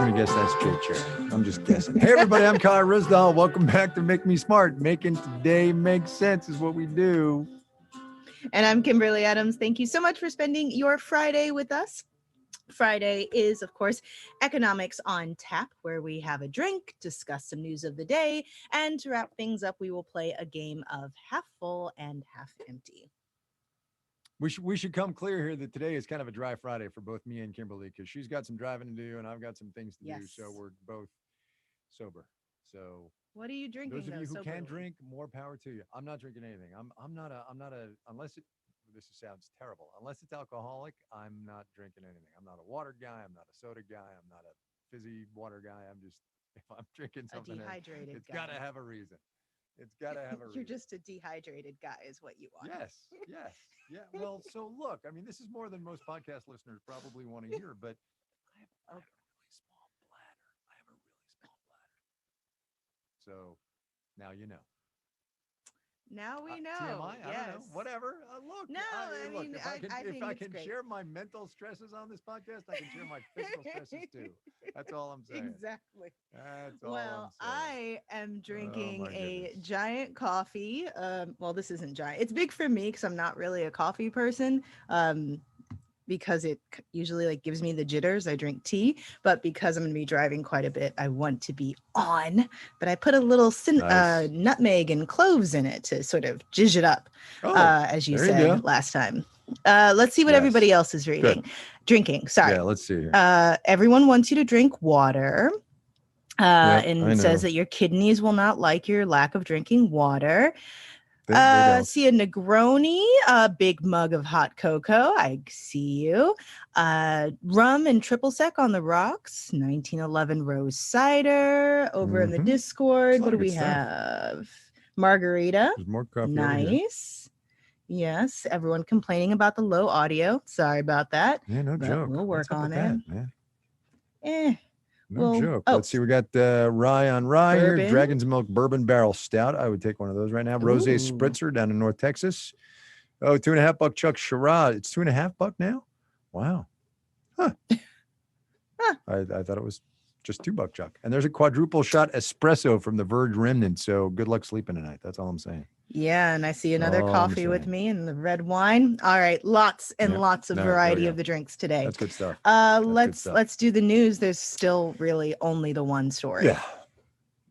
going to guess that's Jay Cherry. I'm just guessing. Hey, everybody, I'm Kyle Rizdal. Welcome back to Make Me Smart. Making today make sense is what we do. And I'm Kimberly Adams. Thank you so much for spending your Friday with us. Friday is, of course, Economics on Tap, where we have a drink, discuss some news of the day, and to wrap things up, we will play a game of half full and half empty. We should come clear here that today is kind of a dry Friday for both me and Kimberly because she's got some driving to do and I've got some things to do. So we're both sober. So what are you drinking? Those of you who can drink, more power to you. I'm not drinking anything. I'm not a unless it. This sounds terrible. Unless it's alcoholic, I'm not drinking anything. I'm not a water guy. I'm not a soda guy. I'm not a fizzy water guy. I'm just, if I'm drinking something, it's got to have a reason. It's got to have a reason. You're just a dehydrated guy is what you are. Yes. Yeah. Well, so look, I mean, this is more than most podcast listeners probably want to hear, but I have a really small bladder. So now you know. Now we know. TMI? Yes. I don't know. Whatever. Look. No, if I can share my mental stresses on this podcast, I can share my physical stresses too. That's all I'm saying. Exactly. That's all I'm saying. I am drinking a goodness. giant coffee. Well, this isn't giant. It's big for me because I'm not really a coffee person. Because it usually gives me the jitters. I drink tea, but because I'm going to be driving quite a bit, I want to be on. But I put a little nutmeg and cloves in it to sort of zhuzh it up, as you said last time. Let's see what everybody else is drinking. Sorry. Yeah, let's see here. Everyone wants you to drink water. And says that your kidneys will not like your lack of drinking water. See a Negroni, a big mug of hot cocoa. I see you. Rum and triple sec on the rocks. 1911 rose cider over in the Discord. What do we have? Margarita. There's more coffee. Nice. Yes. Everyone complaining about the low audio. Sorry about that. Yeah, no joke. We'll work on it. Man? No joke. Let's see. We got rye on rye here. Dragon's Milk Bourbon Barrel Stout. I would take one of those right now. Rosé Spritzer down in North Texas. Oh, $2.50 Chuck Shiraz. It's $2.50 now? Wow. Huh. I thought it was just $2 Chuck. And there's a quadruple shot espresso from the Verge Remnant. So good luck sleeping tonight. That's all I'm saying. Yeah, and I see another coffee with me and the red wine. All right, lots and lots of variety of the drinks today. That's good stuff. Let's do the news. There's still really only the one story.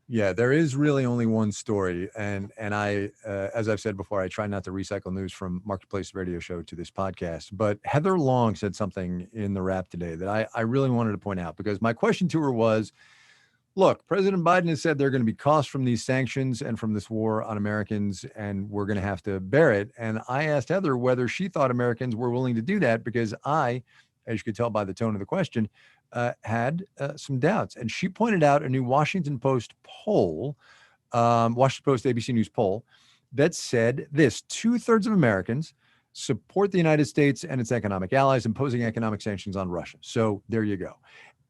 Yeah, there is really only one story, and I, as I've said before, I try not to recycle news from Marketplace Radio Show to this podcast. But Heather Long said something in the wrap today that I really wanted to point out because my question to her was, look, President Biden has said there are going to be costs from these sanctions and from this war on Americans, and we're going to have to bear it. And I asked Heather whether she thought Americans were willing to do that because I, as you could tell by the tone of the question, had some doubts. And she pointed out a new Washington Post poll, Washington Post ABC News poll, that said this: 2/3 of Americans support the United States and its economic allies imposing economic sanctions on Russia. So there you go.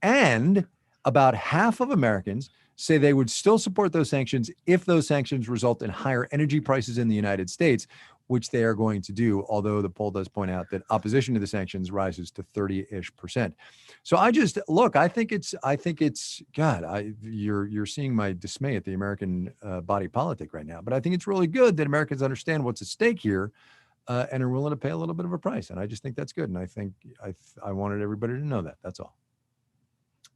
And about half of Americans say they would still support those sanctions if those sanctions result in higher energy prices in the United States, which they are going to do, although the poll does point out that opposition to the sanctions rises to 30-ish%. So I think it's God, you're seeing my dismay at the American body politic right now, but I think it's really good that Americans understand what's at stake here and are willing to pay a little bit of a price. And I just think that's good. And I think I wanted everybody to know that. That's all.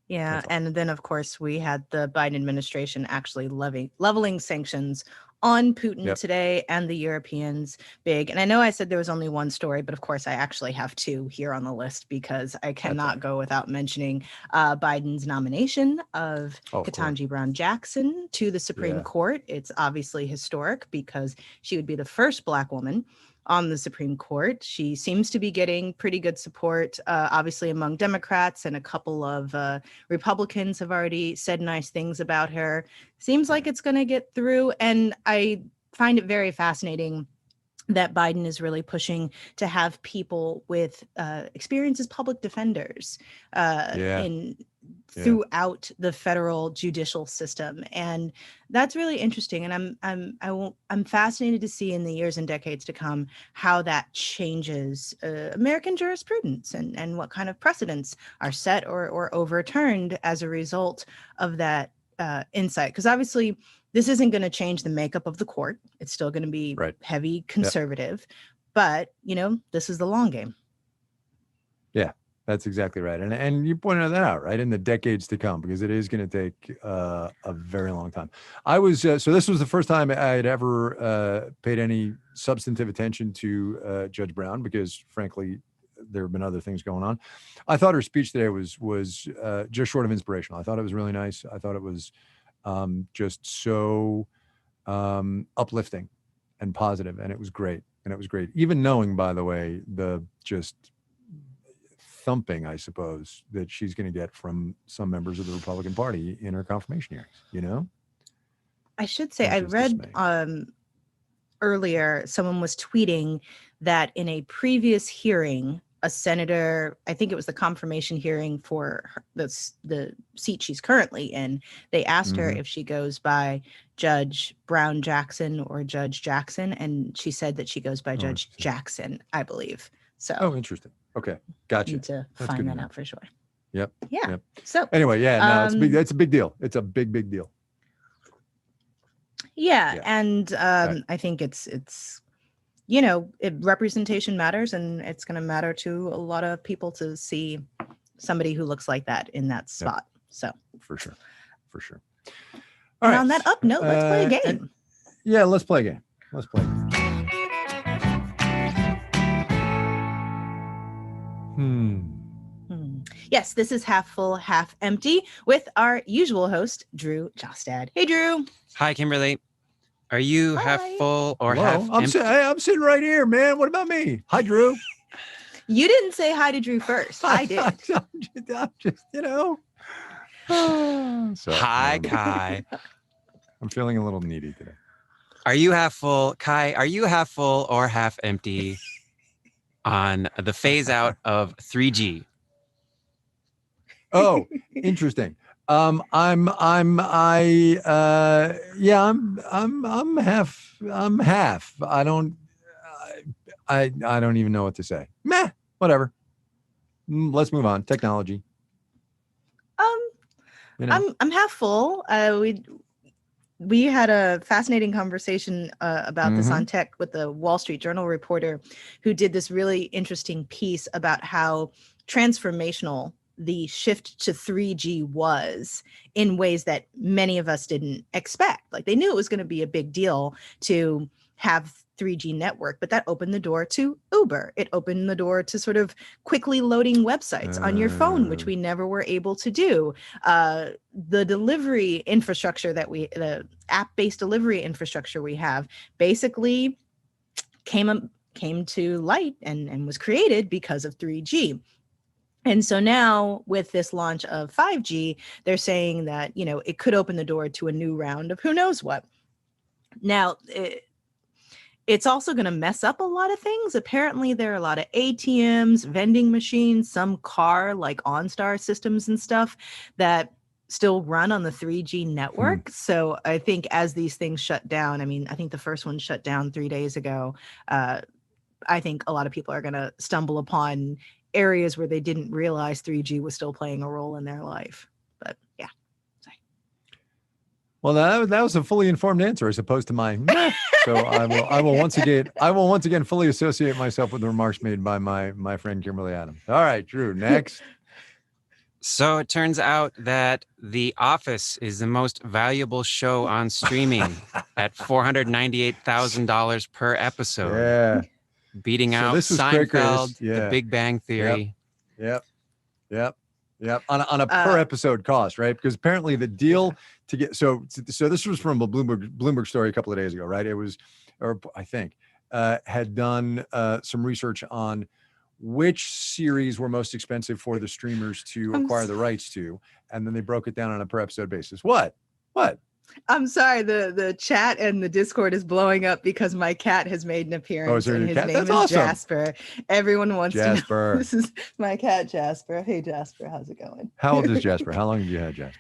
Yeah. And then, of course, we had the Biden administration actually leveling sanctions on Putin today and the Europeans big. And I know I said there was only one story, but of course, I actually have two here on the list because I cannot go without mentioning Biden's nomination of Ketanji Brown Jackson to the Supreme Court. It's obviously historic because she would be the first Black woman on the Supreme Court. She seems to be getting pretty good support, obviously among Democrats, and a couple of Republicans have already said nice things about her. Seems like it's going to get through. And I find it very fascinating that Biden is really pushing to have people with experience as public defenders in throughout the federal judicial system. And that's really interesting. And I'm fascinated to see in the years and decades to come how that changes American jurisprudence and what kind of precedents are set or overturned as a result of that insight. Because obviously this isn't going to change the makeup of the court. It's still going to be heavy conservative, but this is the long game. Yeah. That's exactly right. And you pointed that out, right? In the decades to come, because it is going to take a very long time. I was, so this was the first time I had ever paid any substantive attention to Judge Brown, because frankly, there have been other things going on. I thought her speech today was just short of inspirational. I thought it was really nice. I thought it was just so uplifting and positive, and it was great. Even knowing, by the way, the just thumping, I suppose, that she's going to get from some members of the Republican Party in her confirmation hearings, I should say, I read earlier, someone was tweeting that in a previous hearing, a senator, I think it was the confirmation hearing for the seat she's currently in, they asked her if she goes by Judge Brown Jackson or Judge Jackson, and she said that she goes by Judge Jackson, I believe. So, interesting. Okay, gotcha. Need to find that out for sure. Yep. Yeah. Yep. So anyway, no, it's big. It's a big deal. It's a big deal. Yeah. And I think it's representation matters, and it's going to matter to a lot of people to see somebody who looks like that in that spot. So for sure. All right. On that up note, let's play a game. Let's play a game. Yes, this is Half Full, Half Empty with our usual host, Drew Jostad. Hey, Drew. Hi, Kimberly. Are you half full or half empty? I'm sitting right here, man. What about me? Hi, Drew. You didn't say hi to Drew first. I did. I'm just, So, hi, Kai. I'm feeling a little needy today. Are you half full, Kai? Are you half full or half empty on the phase out of 3G? Oh, interesting. I'm half. I don't even know what to say. Meh, whatever. Let's move on. Technology. I'm half full. We had a fascinating conversation about this on tech with the Wall Street Journal reporter who did this really interesting piece about how transformational the shift to 3G was in ways that many of us didn't expect. Like, they knew it was going to be a big deal to have 3G network, but that opened the door to Uber. It opened the door to sort of quickly loading websites on your phone, which we never were able to do. The delivery infrastructure the app-based delivery infrastructure we have basically came to light and was created because of 3G. And so now with this launch of 5G, they're saying that, it could open the door to a new round of who knows what. Now, it's also going to mess up a lot of things. Apparently, there are a lot of ATMs, vending machines, some car like OnStar systems and stuff that still run on the 3G network. So I think as these things shut down, I think the first one shut down 3 days ago. I think a lot of people are going to stumble upon areas where they didn't realize 3G was still playing a role in their life. But yeah. Sorry. Well, that was a fully informed answer as opposed to my meh. So I will once again fully associate myself with the remarks made by my friend Kimberly Adams. All right, Drew, next. So it turns out that The Office is the most valuable show on streaming at $498,000 per episode. Yeah. Beating out Seinfeld, The Big Bang Theory. Yep. On a per episode cost, right? Because apparently the deal to get so this was from a Bloomberg story a couple of days ago, right? It was, or I think, had done some research on which series were most expensive for the streamers to acquire the rights to, and then they broke it down on a per episode basis. What? I'm sorry, the chat and the Discord is blowing up because my cat has made an appearance and his name That's is awesome. Jasper. Everyone wants Jasper. to know. This is my cat, Jasper. Hey, Jasper, how's it going? How old is Jasper? How long have you had Jasper?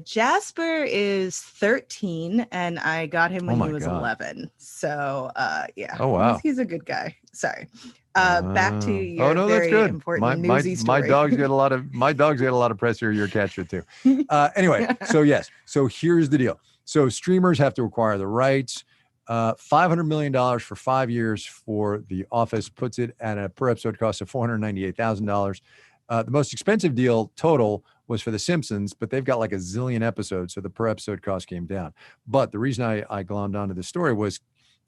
Jasper is 13 and I got him when he was 11. So yeah. Oh wow. He's a good guy. Sorry. Back to your that's very good. important newsy story. My dogs get a lot of press here. Your cat should too. Anyway, so yes. So here's the deal. So streamers have to acquire the rights. $500 million for 5 years for The Office puts it at a per episode cost of $498,000. The most expensive deal total was for The Simpsons, but they've got like a zillion episodes, so the per episode cost came down. But the reason I glommed onto this story was,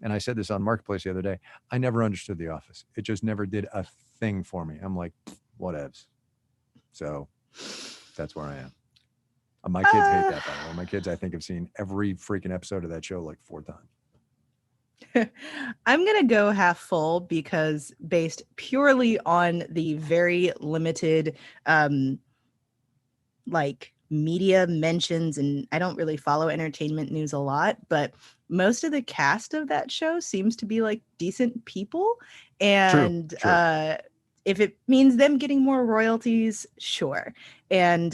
and I said this on Marketplace the other day, I never understood The Office. It just never did a thing for me. I'm like, whatevs. So that's where I am. My kids hate that, by the way. My kids, I think, have seen every freaking episode of that show like 4 times. I'm going to go half full because based purely on the very limited like media mentions, and I don't really follow entertainment news a lot, but most of the cast of that show seems to be like decent people. And True. if it means them getting more royalties, sure. And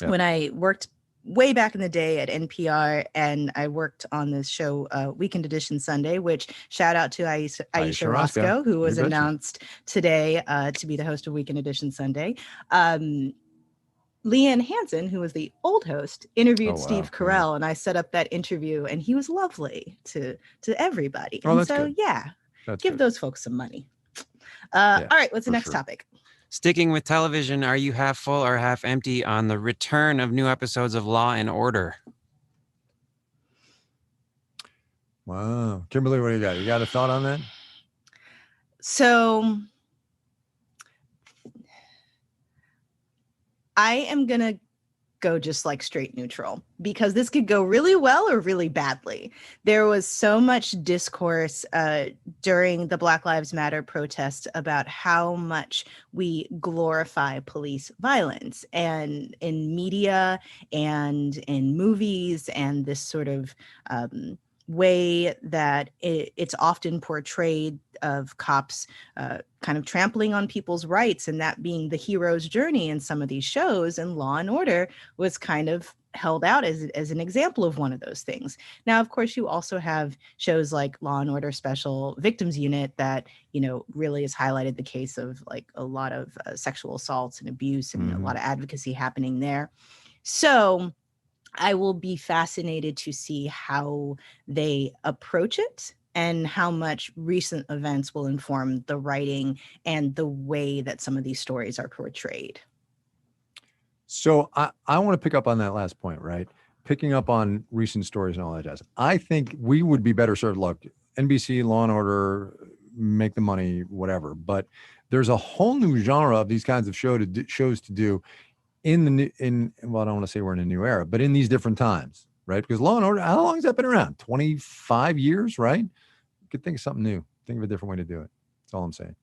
when I worked way back in the day at NPR, and I worked on this show, Weekend Edition Sunday, which shout out to Aisha Roscoe, who was announced today to be the host of Weekend Edition Sunday. Leanne Hansen, who was the old host, interviewed Steve Carell, and I set up that interview, and he was lovely to everybody. And so, good. Give those folks some money. All right, what's the next topic? Sticking with television, are you half full or half empty on the return of new episodes of Law and Order? Wow. Kimberly, what do you got? You got a thought on that? So I am going to go just like straight neutral because this could go really well or really badly. There was so much discourse during the Black Lives Matter protests about how much we glorify police violence, and in media and in movies, and this sort of way that it's often portrayed of cops kind of trampling on people's rights, and that being the hero's journey in some of these shows. And Law and Order was kind of held out as an example of one of those things. Now, of course, you also have shows like Law and Order Special Victims Unit that, you know, really has highlighted the case of like a lot of sexual assaults and abuse, and a lot of advocacy happening there. So I will be fascinated to see how they approach it and how much recent events will inform the writing and the way that some of these stories are portrayed. So I want to pick up on that last point, right? Picking up on recent stories and all that jazz. I think we would be better served. Look, NBC, Law and Order, make the money, whatever. But there's a whole new genre of these kinds of shows to do well, I don't want to say we're in a new era, but in these different times, right? Because Law and Order, how long has that been around? 25 years, right? You could think of something new. Think of a different way to do it. That's all I'm saying.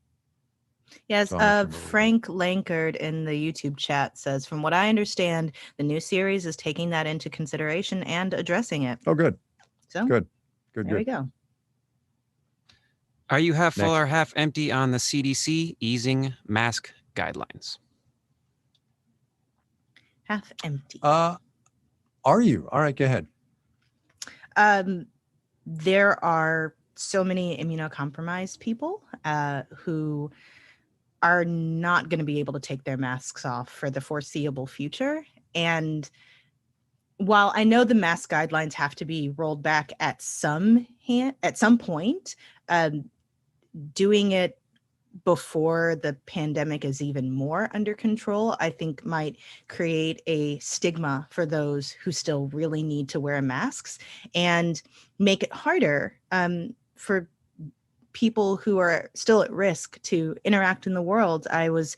Yes, Frank Lankard in the YouTube chat says, from what I understand, the new series is taking that into consideration and addressing it. Oh, good. So good. There we go. Are you half full or half empty on the CDC easing mask guidelines? Half empty. Are you? All right, go ahead. There are so many immunocompromised people who are not going to be able to take their masks off for the foreseeable future. And while I know the mask guidelines have to be rolled back at some point, doing it before the pandemic is even more under control, I think might create a stigma for those who still really need to wear masks, and make it harder for people who are still at risk to interact in the world. I was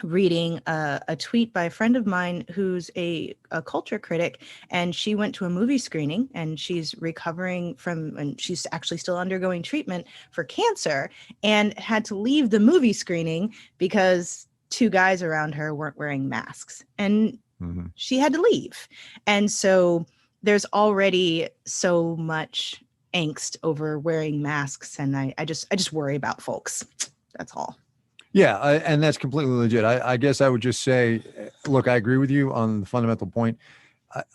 reading a tweet by a friend of mine who's a culture critic, and she went to a movie screening, and she's recovering and she's actually still undergoing treatment for cancer, and had to leave the movie screening because 2 guys around her weren't wearing masks. And she had to leave. And so there's already so much angst over wearing masks. And I just worry about folks. That's all. Yeah. And that's completely legit. I guess I would just say, look, I agree with you on the fundamental point.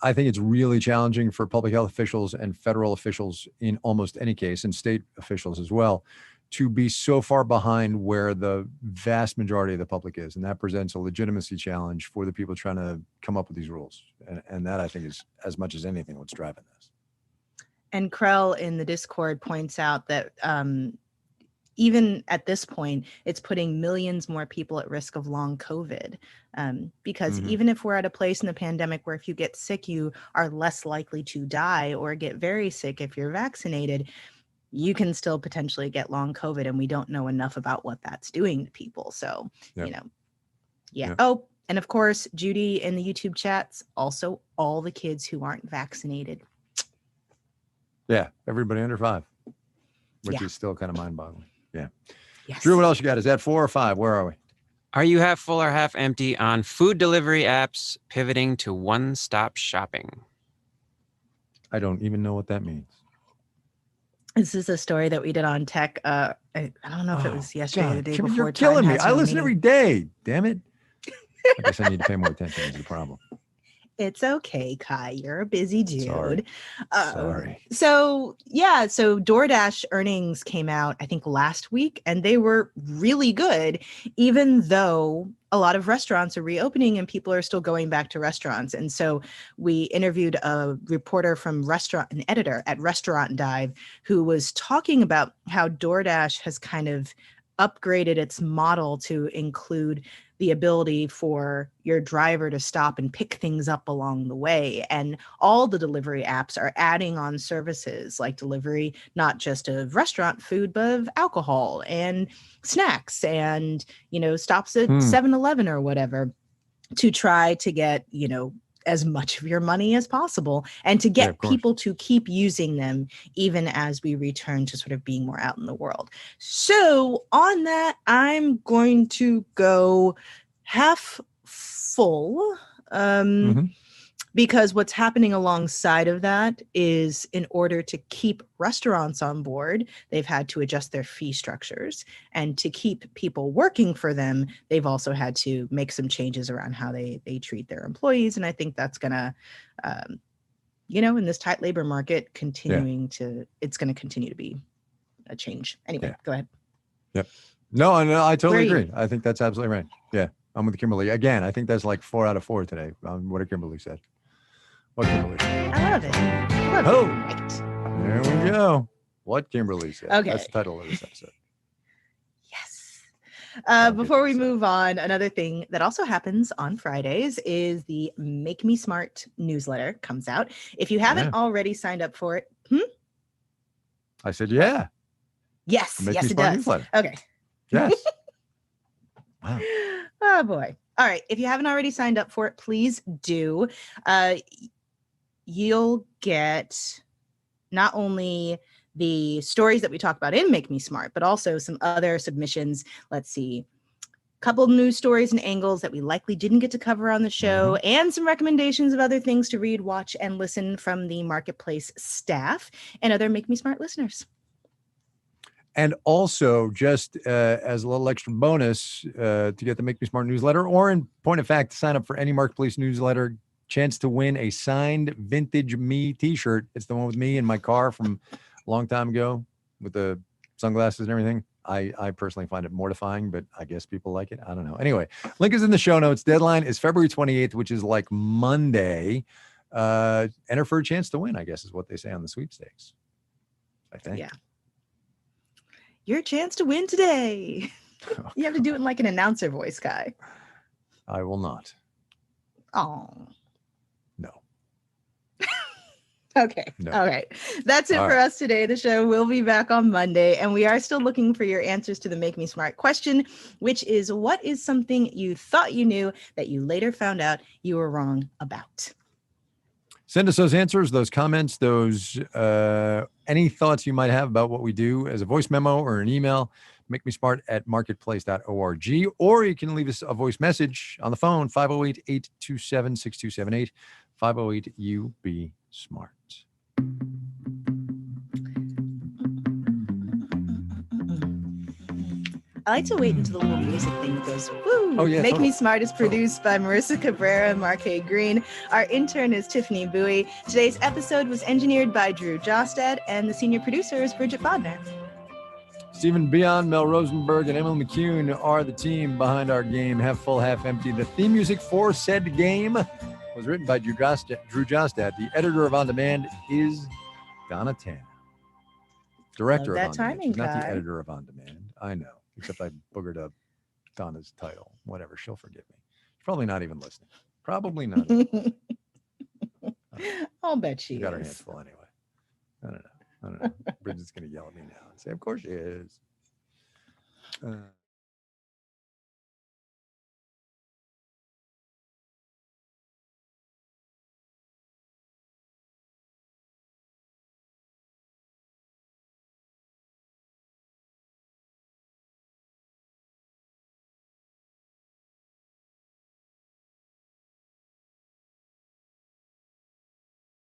I think it's really challenging for public health officials and federal officials in almost any case, and state officials as well, to be so far behind where the vast majority of the public is. And that presents a legitimacy challenge for the people trying to come up with these rules. And that, I think, is as much as anything what's driving this. And Krell in the Discord points out that even at this point, it's putting millions more people at risk of long COVID. Because even if we're at a place in the pandemic where if you get sick, you are less likely to die or get very sick if you're vaccinated, you can still potentially get long COVID, and we don't know enough about what that's doing to people. So, Oh, and of course, Judy in the YouTube chats, also all the kids who aren't vaccinated. Yeah, everybody under 5, which is still kind of mind-boggling. Yeah. Yes. Drew, what else you got? Is that 4 or 5? Where are we? Are you half full or half empty on food delivery apps pivoting to one-stop shopping? I don't even know what that means. This is a story that we did on tech. I don't know if it was yesterday or the day before. You're killing me. I listen every day. Damn it. I guess I need to pay more attention is the problem. It's okay, Kai. You're a busy dude. Sorry. So Doordash earnings came out, I think, last week, and they were really good, even though a lot of restaurants are reopening and people are still going back to restaurants. And so we interviewed a reporter from an editor at Restaurant Dive, who was talking about how Doordash has kind of upgraded its model to include the ability for your driver to stop and pick things up along the way. And all the delivery apps are adding on services like delivery, not just of restaurant food, but of alcohol and snacks and, stops at 7-Eleven or whatever, to try to get, as much of your money as possible and to get people to keep using them even as we return to sort of being more out in the world. So on that, I'm going to go half full because what's happening alongside of that is, in order to keep restaurants on board, they've had to adjust their fee structures, and to keep people working for them, they've also had to make some changes around how they treat their employees. And I think that's gonna, in this tight labor market, it's going to continue to be a change. Anyway, go ahead. Yep. No, I totally agree. I think that's absolutely right. Yeah, I'm with Kimberly. Again, I think that's like 4 out of 4 today. What Kimberly said. What Kimberly said. I love it. Right. There we go. What Kimberly said. Okay. That's the title of this episode. Yes. Before we move on, another thing that also happens on Fridays is the Make Me Smart newsletter comes out. If you haven't already signed up for it. I said, yeah. Yes. Yes, it does. Newsletter. Okay. Yes. Wow. Oh, boy. All right. If you haven't already signed up for it, please do. You'll get not only the stories that we talk about in Make Me Smart, but also some other submissions. Let's see. A couple news stories and angles that we likely didn't get to cover on the show, and some recommendations of other things to read, watch, and listen from the Marketplace staff and other Make Me Smart listeners. And also, just as a little extra bonus, to get the Make Me Smart newsletter, or in point of fact, to sign up for any Marketplace newsletter, chance to win a signed Vintage Me t-shirt. It's the one with me in my car from a long time ago with the sunglasses and everything. I personally find it mortifying, but I guess people like it. I don't know. Anyway, link is in the show notes. Deadline is February 28th, which is like Monday. Enter for a chance to win, I guess, is what they say on the sweepstakes, I think. Yeah. Your chance to win today. You have to do it in like an announcer voice, Guy. I will not. Oh. No. Okay. No. All right. That's it for us today. The show will be back on Monday, and we are still looking for your answers to the Make Me Smart question, which is, what is something you thought you knew that you later found out you were wrong about? Send us those answers, those comments, those any thoughts you might have about what we do as a voice memo or an email. makemesmart@marketplace.org, or you can leave us a voice message on the phone, 508-827-6278, 508-UB-SMART. I like to wait until the little music thing goes, woo. Oh, yeah, Make totally. Me Smart is produced by Marissa Cabrera and Mark A. Green. Our intern is Tiffany Bowie. Today's episode was engineered by Drew Jostad, and the senior producer is Bridget Bodner. Stephen Beyond, Mel Rosenberg, and Emily McCune are the team behind our game, Half Full, Half Empty. The theme music for said game was written by Drew Jostad. The editor of On Demand is Donna Tanner. Director Love of that On Demand. timing, She's not the Kai. editor of On Demand. I know, except I boogered up Donna's title. Whatever, she'll forgive me. She's probably not even listening. Probably not. I'll bet she got her is. hands full anyway. I don't know. Bridget's going to yell at me now and say, of course she is.